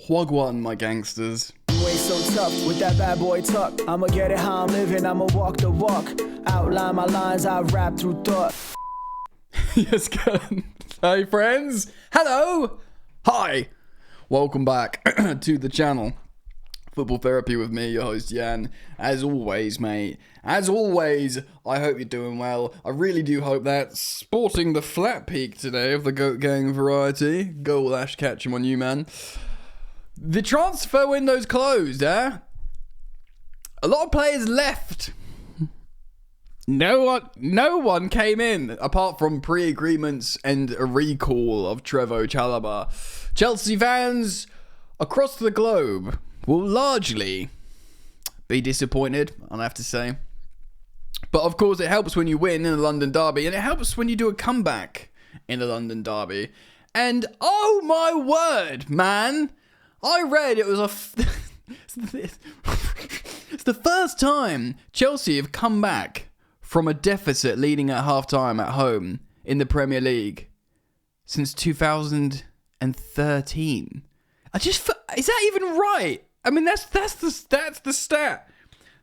Wagwan, my gangsters. Way so tough with that bad boy tuck. I'ma get it how I'm living, I'ma walk the walk. Outline my lines, I rap through thought. Yes, good. Hey, friends. Hello. Hi. Welcome back to the channel. Football Therapy with me, your host, Jan. As always, mate. As always, I hope you're doing well. I really do hope that. Sporting the flat peak today of the Goat Gang variety. Goal Ash catch him on you, man. The transfer window's closed, eh? A lot of players left. No one came in, apart from pre-agreements and a recall of Trevoh Chalobah. Chelsea fans across the globe will largely be disappointed, I'll have to say. But of course, it helps when you win in a London derby, and it helps when you do a comeback in a London derby. And oh my word, man, I read it was it's the first time Chelsea have come back from a deficit leading at half-time at home in the Premier League since 2013. Is that even right? I mean, that's the stat.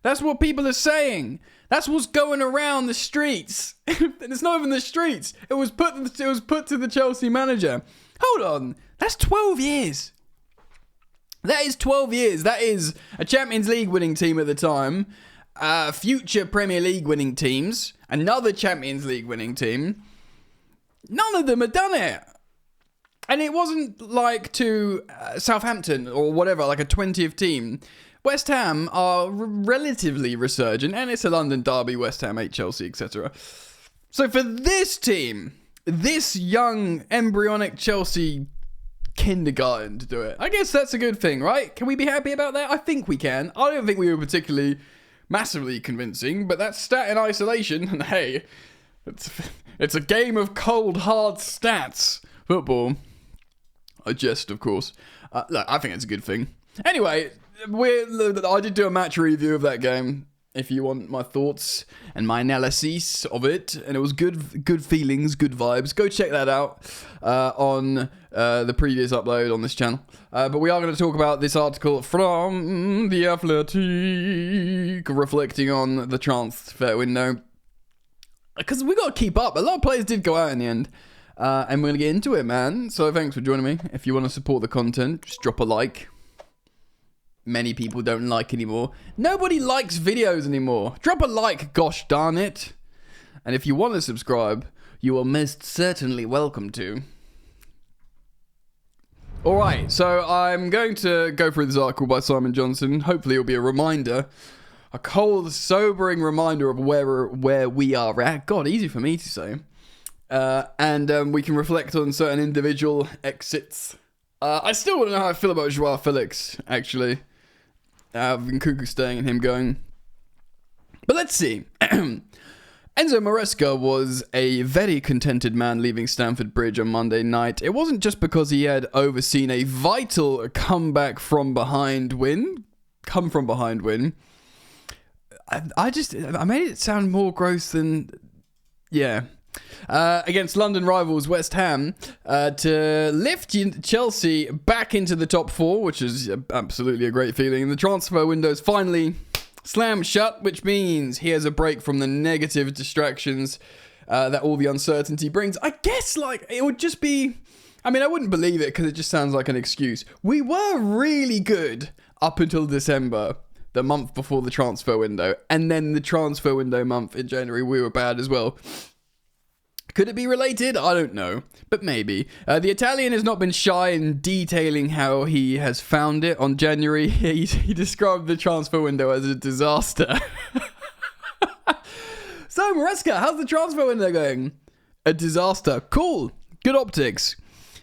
That's what people are saying. That's what's going around the streets. And it's not even the streets. It was put to the Chelsea manager. Hold on. That's 12 years. That is 12 years. That is a Champions League winning team at the time. Future Premier League winning teams. Another Champions League winning team. None of them had done it. And it wasn't like to Southampton or whatever, like a 20th team. West Ham are relatively resurgent, and it's a London derby. West Ham 8 Chelsea, etc. So for this team, this young embryonic Chelsea kindergarten to do it, I guess that's a good thing, right? Can we be happy about that? I think we can. I don't think we were particularly massively convincing, but that's stat in isolation. And hey, it's a game of cold, hard stats. Football. I jest, of course. Look, I think it's a good thing. Anyway, I did do a match review of that game, if you want my thoughts and my analysis of it, and it was good feelings, good vibes. Go check that out on the previous upload on this channel. But we are going to talk about this article from The Athletic, reflecting on the transfer window, because we got to keep up. A lot of players did go out in the end. And we're going to get into it, man. So thanks for joining me. If you want to support the content, just drop a like. Many people don't like anymore. Nobody likes videos anymore. Drop a like, gosh darn it. And if you want to subscribe, you are most certainly welcome to. Alright, so I'm going to go through this article by Simon Johnson. Hopefully it'll be a reminder. A cold, sobering reminder of where we are at. God, easy for me to say. And we can reflect on certain individual exits. I still don't know how I feel about Joao Felix, actually. I've been cuckoo staying and him going. But let's see. Enzo Maresca was a very contented man leaving Stamford Bridge on Monday night. It wasn't just because he had overseen a vital come from behind win. I made it sound more gross than... Yeah. Against London rivals West Ham to lift Chelsea back into the top 4, which is absolutely a great feeling. The transfer window's finally slammed shut, which means he has a break from the negative distractions that all the uncertainty brings. I guess it would just be... I mean, I wouldn't believe it because it just sounds like an excuse. We were really good up until December, the month before the transfer window, and then the transfer window month in January we were bad as well. Could it be related? I don't know, but maybe. The Italian has not been shy in detailing how he has found it. On January, he described the transfer window as a disaster. So, Maresca, how's the transfer window going? A disaster. Cool. Good optics.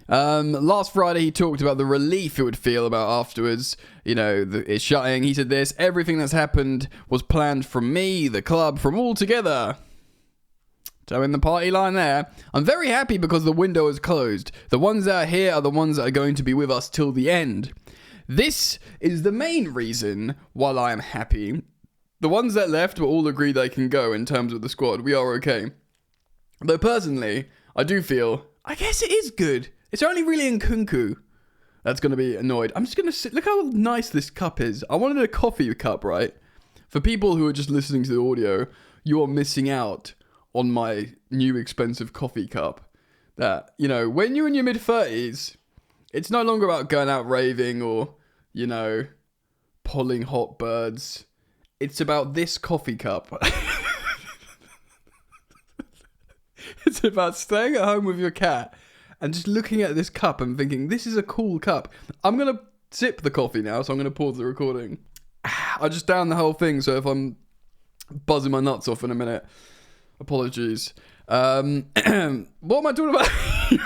Last Friday, he talked about the relief it would feel about afterwards. You know, it's shutting. He said this: everything that's happened was planned from me, the club, from all together. So in the party line there, I'm very happy because the window is closed. The ones that are here are the ones that are going to be with us till the end. This is the main reason why I am happy. The ones that left will all agree they can go in terms of the squad. We are okay. Though personally, I do feel, I guess it is good. It's only really Nkunku that's going to be annoyed. I'm just going to sit. Look how nice this cup is. I wanted a coffee cup, right? For people who are just listening to the audio, you are missing out on my new expensive coffee cup. That, you know, when you're in your mid-30s, it's no longer about going out raving or, you know, pulling hot birds. It's about this coffee cup. It's about staying at home with your cat and just looking at this cup and thinking, this is a cool cup. I'm going to sip the coffee now, so I'm going to pause the recording. I just downed the whole thing, so if I'm buzzing my nuts off in a minute, apologies. What am I talking about?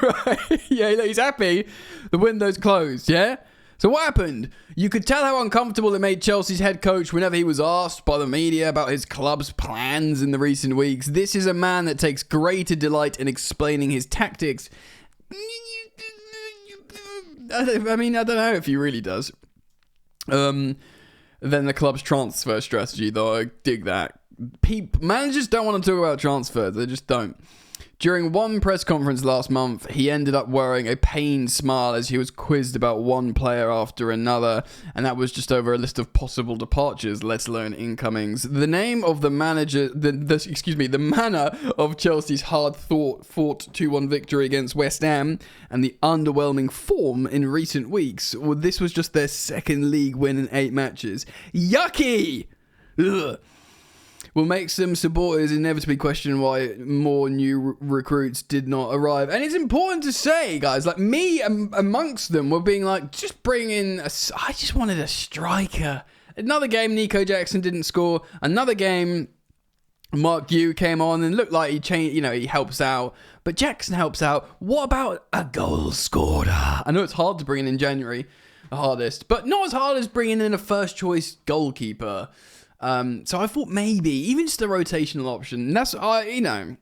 Right? Yeah, he's happy. The window's closed, yeah? So what happened? You could tell how uncomfortable it made Chelsea's head coach whenever he was asked by the media about his club's plans in the recent weeks. This is a man that takes greater delight in explaining his tactics. I mean, I don't know if he really does. Then the club's transfer strategy, though. I dig that. Managers don't want to talk about transfers. They just don't. During one press conference last month, he ended up wearing a pained smile as he was quizzed about one player after another, and that was just over a list of possible departures, let alone incomings. The name of the manager, the manner of Chelsea's hard-fought 2-1 victory against West Ham, and the underwhelming form in recent weeks. Well, this was just their second league win in 8 matches. Yucky! Ugh. Will make some supporters inevitably question why more new recruits did not arrive. And it's important to say, guys, like me amongst them were being like, just bring in I just wanted a striker. Another game, Nico Jackson didn't score. Another game, Mark Yu came on and looked like he changed, he helps out. But Jackson helps out. What about a goal scorer? I know it's hard to bring in January, the hardest, but not as hard as bringing in a first choice goalkeeper. So I thought maybe even just a rotational option. And that's and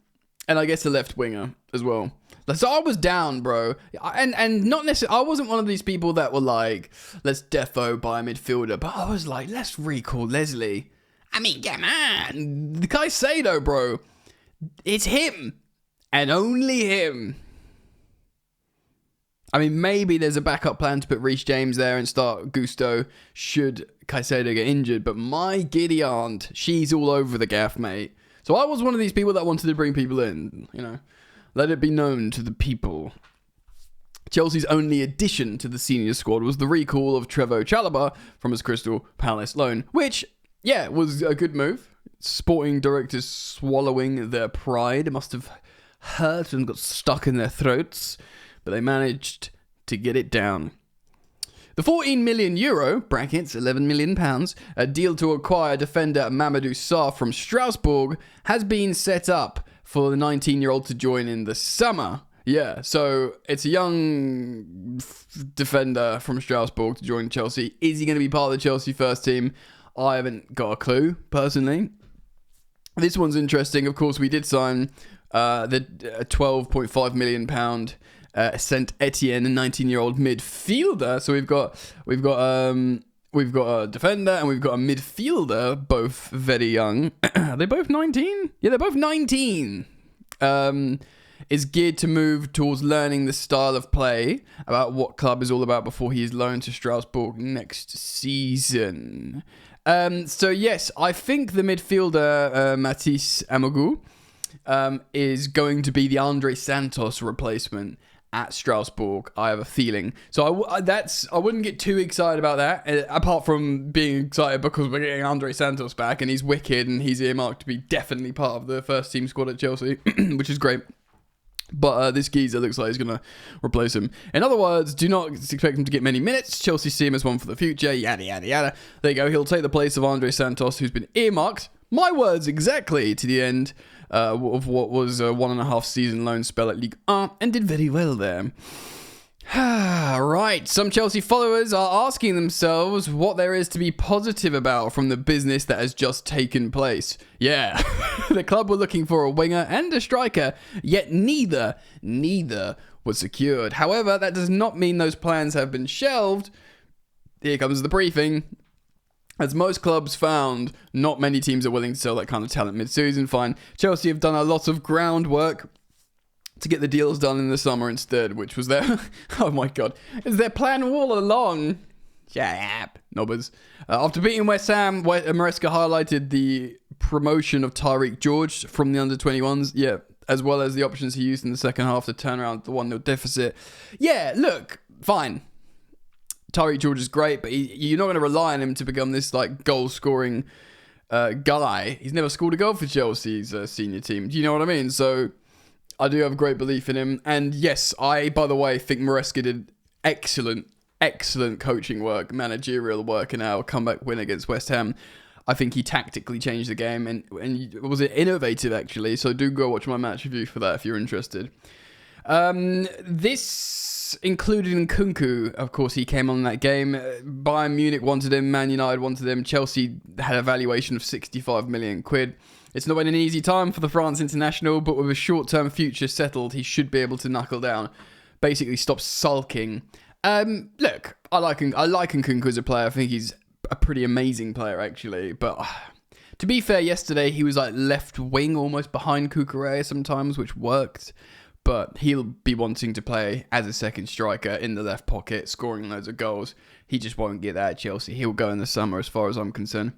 I guess a left winger as well. So I was down, bro, and not necessarily. I wasn't one of these people that were like, let's defo buy a midfielder, but I was like, let's recall Leslie. I mean, come on, the Caicedo, bro, it's him and only him. I mean, maybe there's a backup plan to put Reece James there and start Gusto should Caicedo get injured. But my giddy aunt, she's all over the gaff, mate. So I was one of these people that wanted to bring people in, Let it be known to the people. Chelsea's only addition to the senior squad was the recall of Trevoh Chalobah from his Crystal Palace loan, which, yeah, was a good move. Sporting directors swallowing their pride. It must have hurt and got stuck in their throats. But they managed to get it down. The €14 million, brackets £11 million, a deal to acquire defender Mamadou Sarr from Strasbourg has been set up for the 19-year-old to join in the summer. Yeah, so it's a young defender from Strasbourg to join Chelsea. Is he going to be part of the Chelsea first team? I haven't got a clue, personally. This one's interesting. Of course, we did sign the £12.5 million Saint Etienne, a 19-year-old midfielder. So we've got a defender and we've got a midfielder, both very young. Are they both 19? Yeah, they're both 19. Is geared to move towards learning the style of play, about what club is all about before he is loaned to Strasbourg next season. So yes, I think the midfielder Matisse Amogu is going to be the Andre Santos replacement at Strasbourg, I have a feeling. So I wouldn't get too excited about that, apart from being excited because we're getting Andre Santos back and he's wicked and he's earmarked to be definitely part of the first team squad at Chelsea, which is great. But this geezer looks like he's going to replace him. In other words, do not expect him to get many minutes. Chelsea see him as one for the future, yada, yada, yada. There you go. He'll take the place of Andre Santos, who's been earmarked, my words exactly, to the end of what was a 1.5 season loan spell at Ligue 1 and did very well there. Right, some Chelsea followers are asking themselves what there is to be positive about from the business that has just taken place. Yeah, the club were looking for a winger and a striker, yet neither was secured. However, that does not mean those plans have been shelved. Here comes the briefing. As most clubs found, not many teams are willing to sell that kind of talent mid-season. Fine. Chelsea have done a lot of groundwork to get the deals done in the summer instead, which was their, oh my God, is their plan all along. Shut up, knobbers. After beating West Ham, Maresca highlighted the promotion of Tyreek George from the under-21s, as well as the options he used in the second half to turn around the 1-0 deficit. Yeah, look, fine. Tyreek George is great, but you're not going to rely on him to become this like goal-scoring guy. He's never scored a goal for Chelsea's senior team. Do you know what I mean? So I do have great belief in him. And yes, I, by the way, think Maresca did excellent coaching work, managerial work in our comeback win against West Ham. I think he tactically changed the game and was innovative, actually. So do go watch my match review for that if you're interested. This included Nkunku. Of course, he came on that game. Bayern Munich wanted him. Man United wanted him. Chelsea had a valuation of 65 million quid. It's not been an easy time for the France international, but with a short-term future settled, he should be able to knuckle down. Basically, stop sulking. Look, I like Nkunku as a player. I think he's a pretty amazing player, actually. But to be fair, yesterday he was like left wing, almost behind Cucurella sometimes, which worked. But he'll be wanting to play as a second striker in the left pocket, scoring loads of goals. He just won't get that at Chelsea. He'll go in the summer, as far as I'm concerned.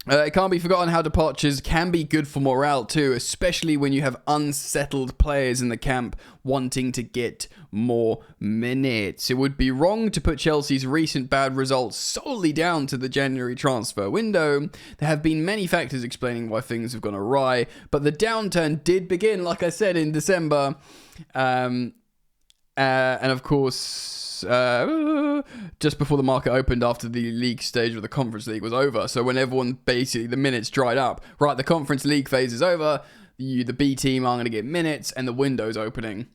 It can't be forgotten how departures can be good for morale too, especially when you have unsettled players in the camp wanting to get more minutes. It would be wrong to put Chelsea's recent bad results solely down to the January transfer window. There have been many factors explaining why things have gone awry, but the downturn did begin, like I said, in December. And of course, just before the market opened after the league stage of the Conference League was over. So when everyone, basically, the minutes dried up. Right, the Conference League phase is over. The B team aren't going to get minutes and the window's opening.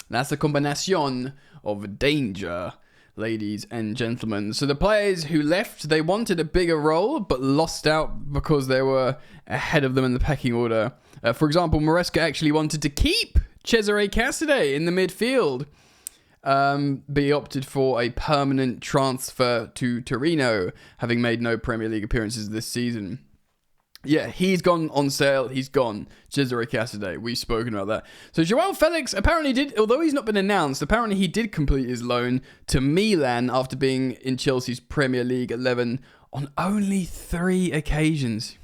That's a combination of danger, ladies and gentlemen. So the players who left, they wanted a bigger role, but lost out because they were ahead of them in the pecking order. For example, Maresca actually wanted to keep Cesare Casadei in the midfield. But he opted for a permanent transfer to Torino, having made no Premier League appearances this season. Yeah, he's gone on sale. He's gone. Cesare Casadei. We've spoken about that. So Joao Felix apparently did, although he's not been announced, apparently he did complete his loan to Milan after being in Chelsea's Premier League 11 on only 3 occasions.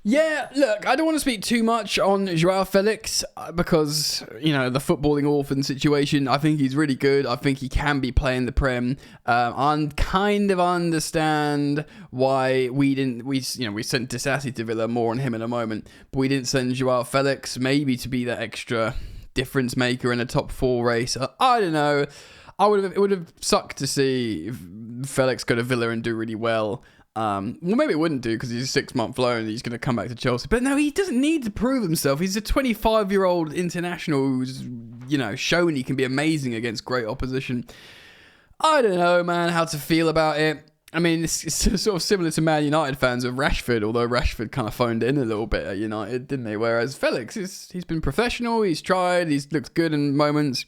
Yeah, look, I don't want to speak too much on Joao Felix because, you know, the footballing orphan situation. I think he's really good. I think he can be playing the Prem. I kind of understand why we sent Disassi to Villa, more on him in a moment, but we didn't send Joao Felix maybe to be that extra difference maker in a top 4 race. I don't know. It would have sucked to see Felix go to Villa and do really well. Well, maybe it wouldn't do because he's a 6-month loan and he's going to come back to Chelsea. But no, he doesn't need to prove himself. He's a 25-year-old international who's, shown he can be amazing against great opposition. I don't know, man, how to feel about it. I mean, it's sort of similar to Man United fans of Rashford, although Rashford kind of phoned in a little bit at United, didn't they? Whereas Felix, he's been professional, he's tried, he's looked good in moments.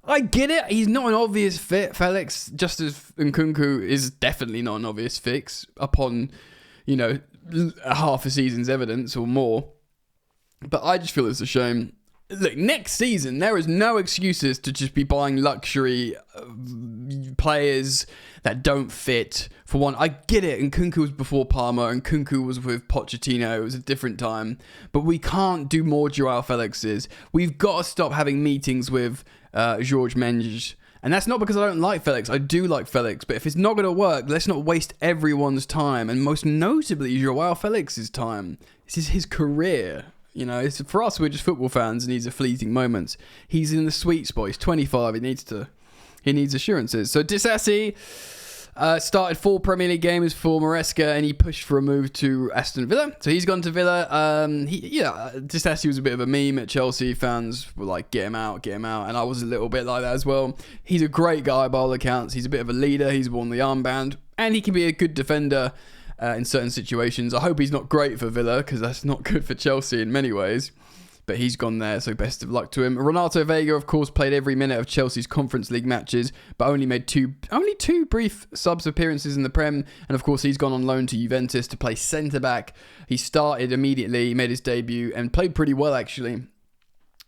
I get it. He's not an obvious fit, Felix, just as Nkunku is definitely not an obvious fix upon, half a season's evidence or more. But I just feel it's a shame. Look, next season, there is no excuses to just be buying luxury players that don't fit. For one, I get it. Nkunku was before Parma, and Nkunku was with Pochettino. It was a different time. But we can't do more Joao Felixes. We've got to stop having meetings with George Mendes. And that's not because I don't like Felix. I do like Felix. But if it's not going to work, let's not waste everyone's time. And most notably, Joao Felix's time. This is his career. For us, we're just football fans and these are fleeting moments. He's in the sweet spot. He's 25. He needs assurances. So Disassi started 4 Premier League games for Maresca and he pushed for a move to Aston Villa. So he's gone to Villa. Disassi was a bit of a meme at Chelsea. Fans were like, get him out. And I was a little bit like that as well. He's a great guy by all accounts. He's a bit of a leader. He's worn the armband and he can be a good defender in certain situations. I hope he's not great for Villa because that's not good for Chelsea in many ways. But he's gone there, so best of luck to him. Renato Vega, of course, played every minute of Chelsea's Conference League matches, but only made two brief subs appearances in the Prem. And of course, he's gone on loan to Juventus to play centre back. He started immediately, made his debut, and played pretty well actually.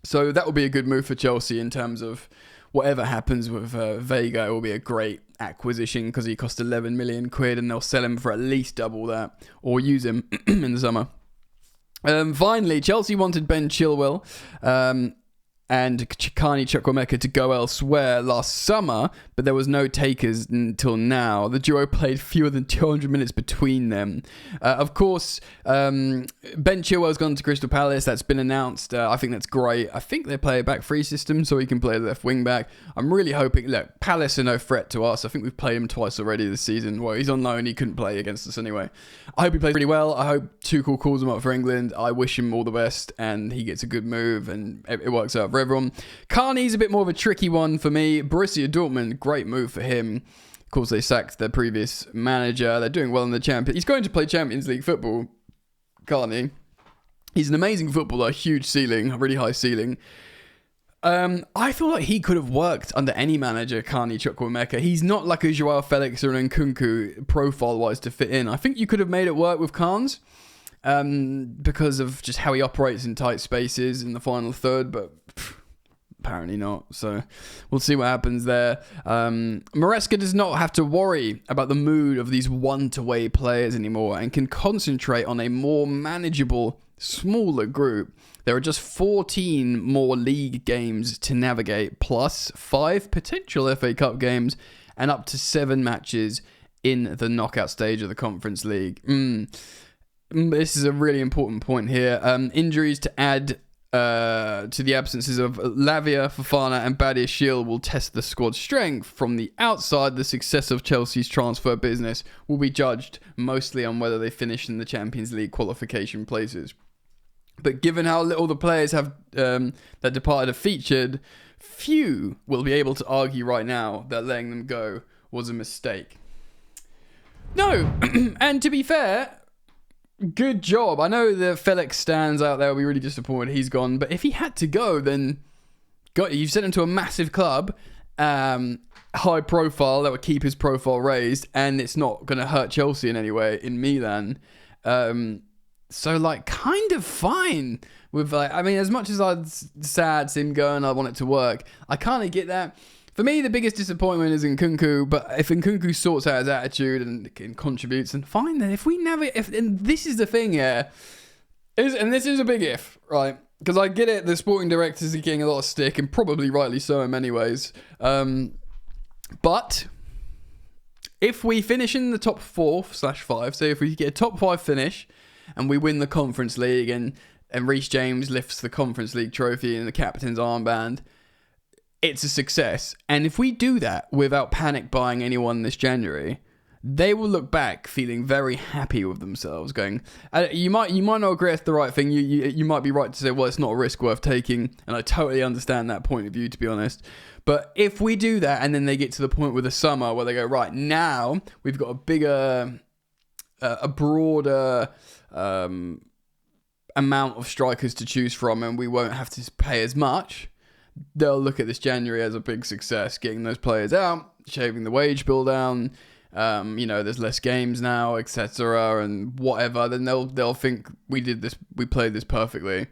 So that will be a good move for Chelsea in terms of whatever happens with Vega. It will be a great acquisition because he cost 11 million quid and they'll sell him for at least double that or use him in the summer. Finally, Chelsea wanted Ben Chilwell and Chikani Chukwuemeka to go elsewhere last summer, but there was no takers until now. The duo played fewer than 200 minutes between them. Of course, Ben Chilwell's gone to Crystal Palace. That's been announced. I think that's great. I think they play a back three system, so he can play left wing back. I'm really hoping. Look, Palace are no threat to us. I think we've played him twice already this season. Well, he's on loan. He couldn't play against us anyway. I hope he plays really well. I hope Tuchel calls him up for England. I wish him all the best, and he gets a good move, and it works out for everyone. Carney's a bit more of a tricky one for me. Borussia Dortmund, great move for him. Of course, they sacked their previous manager. They're doing well in the Champions. He's going to play Champions League football, Carney. He's an amazing footballer, huge ceiling, a really high ceiling. I feel like he could have worked under any manager, Carney Chukwuemeka. He's not like a Joao Felix or an Nkunku profile-wise to fit in. I think you could have made it work with Carnes. Because of just how he operates in tight spaces in the final third, but apparently not. So we'll see what happens there. Maresca does not have to worry about the mood of these one-to-way players anymore and can concentrate on a more manageable, smaller group. There are just 14 more league games to navigate, plus 5 potential FA Cup games and up to 7 matches in the knockout stage of the Conference League. This is a really important point here. Injuries to add to the absences of Lavia, Fofana and Badiashile will test the squad strength. From the outside, the success of Chelsea's transfer business will be judged mostly on whether they finish in the Champions League qualification places. But given how little the players have that departed have featured, few will be able to argue right now that letting them go was a mistake. No, and to be fair, good job. I know the Felix stands out there will be really disappointed he's gone, but if he had to go, then you've sent him to a massive club, high profile, that would keep his profile raised, and it's not going to hurt Chelsea in any way in Milan. So, like, kind of fine with, like, I mean, as much as I'm sad to him going, I want it to work, I kind of get that. For me, the biggest disappointment is Nkunku, but if Nkunku sorts out his attitude and contributes, then fine then. And this is the thing, yeah, and this is a big if, right? Because I get it, the sporting directors are getting a lot of stick, and probably rightly so in many ways. But if we finish in the top 4/5, so if we get a top 5 finish, and we win the Conference League, and Reece James lifts the Conference League trophy and the captain's armband, it's a success. And if we do that without panic buying anyone this January, they will look back feeling very happy with themselves, going, you might not agree it's the right thing. You might be right to say, well, it's not a risk worth taking, and I totally understand that point of view, to be honest. But if we do that, and then they get to the point with the summer where they go, right, now we've got a bigger, a broader amount of strikers to choose from, and we won't have to pay as much, they'll look at this January as a big success, getting those players out, shaving the wage bill down. There's less games now, etc., and whatever. Then they'll think we played this perfectly.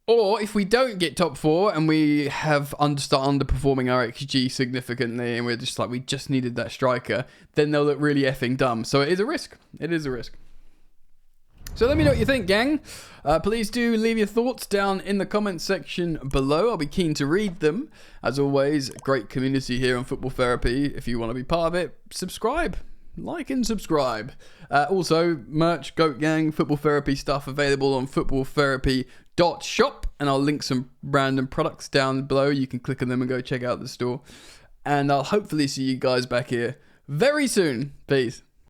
Or if we don't get top 4 and we start underperforming our XG significantly, and we're just like, we just needed that striker, then they'll look really effing dumb. So it is a risk. It is a risk. So let me know what you think, gang. Please do leave your thoughts down in the comments section below. I'll be keen to read them. As always, great community here on Football Therapy. If you want to be part of it, subscribe. Like and subscribe. Also, merch, Goat Gang, Football Therapy stuff available on footballtherapy.shop. And I'll link some random products down below. You can click on them and go check out the store. And I'll hopefully see you guys back here very soon. Peace.